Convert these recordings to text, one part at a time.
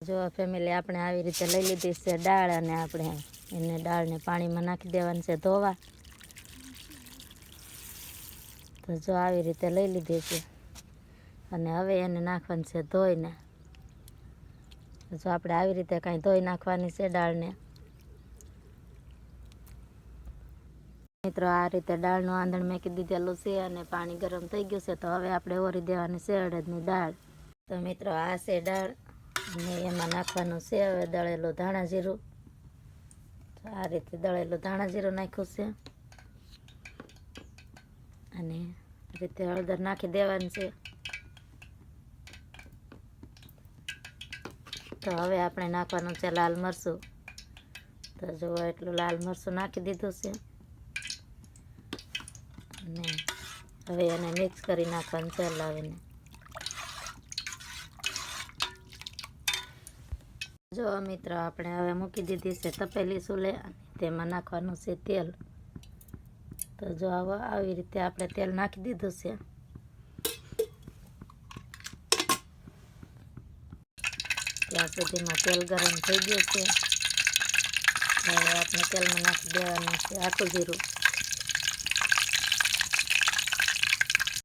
જો ફેમિલી આપણે આવી રીતે લઈ લીધી છે દાળ અને આપણે એને દાળને પાણીમાં નાખી દેવાની છે ધોવા. તો જો આવી રીતે લઈ લીધી છે અને હવે એને નાખવાની છે ધોઈને. જો આપણે આવી રીતે કાંઈ ધોઈ નાખવાની છે દાળને. મિત્રો આ રીતે દાળનું આંધણ મેકી દીધેલું છે અને પાણી ગરમ થઈ ગયું છે. તો હવે આપણે ઓરી દેવાની છે અડદની દાળ. તો મિત્રો આ છે દાળ અને એમાં નાખવાનું છે હવે દળેલું ધાણા જીરું. આ રીતે દળેલું ધાણા જીરું નાખ્યું છે અને આ રીતે હળદર નાખી દેવાની છે. તો હવે આપણે નાખવાનું છે લાલ મરચું. તો જુઓ એટલું લાલ મરચું નાખી દીધું છે અને હવે એને મિક્સ કરી નાખવાનું છે હલાવીને. જો મિત્રો આપણે હવે મૂકી દીધી છે તપેલી ચૂલે અને તેમાં નાખવાનું છે તેલ. તો જો આવી રીતે આપણે તેલ નાખી દીધું છે. ત્યાં સુધીમાં તેલ ગરમ થઈ ગયું છે. હવે આપણે તેલમાં નાખી દેવાનું છે આખું જીરું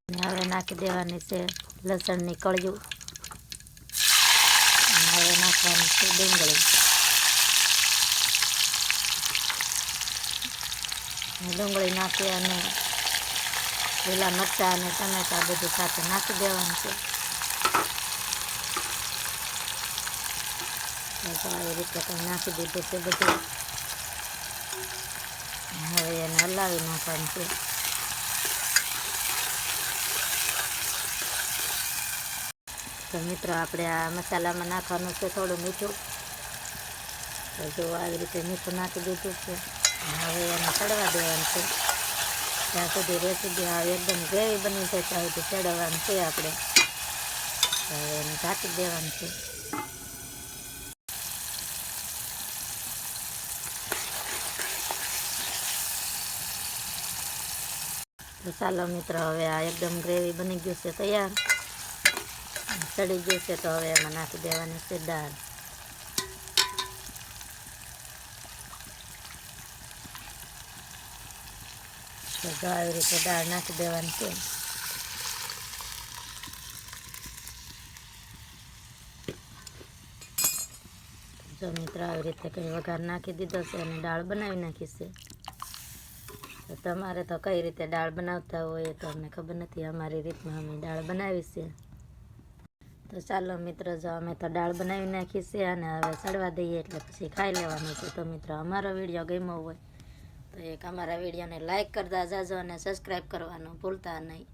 અને હવે નાખી દેવાની છે લસણની કળિયું. હવે નાખવાની છે ડુંગળી. ડુંગળી નાખી અને લીલા મરચાં અને ટમેટા બધું સાથે નાખી દેવાનું છે. આવી રીતે કંઈ નાખી દીધું છે બધું. હવે એને હલાવી નાખવાનું છે. તો મિત્રો આપણે આ મસાલામાં નાખવાનું છે થોડું મીઠું. તો જો આવી રીતે મીઠું નાખી દીધું છે. હવે એને ચડવા દેવાનું છે ત્યાં સુધી રેસીપી આવે એકદમ ગ્રેવી બની જાય ત્યાં સુધી ચડવાનું છે આપણે. હવે એને ઢાંકી દેવાનું છે. તો ચાલો મિત્રો હવે આ એકદમ ગ્રેવી બની ગયું છે તૈયાર. ચડી ગયું છે તો હવે એમાં નાખી દેવાની છે દાળ. તો આવી રીતે દાળ નાખી દેવાની છે. જો મિત્રો આવી રીતે કંઈ વઘાર નાખી દીધો છે અને દાળ બનાવી નાખી છે. તો તમારે તો કઈ રીતે દાળ બનાવતા હોય તો અમને ખબર નથી. અમારી રીતમાં અમે દાળ બનાવી છે. તો ચાલો મિત્રો જો અમે તો દાળ બનાવી નાખી છે અને હવે ચડવા દઈએ એટલે પછી ખાઈ લેવાનું છે. તો મિત્રો અમારો વિડીયો ગમ્યો હોય તો એક અમારા વિડીયોને લાઈક કરતા જાજો અને સબસ્ક્રાઈબ કરવાનું ભૂલતા નહીં.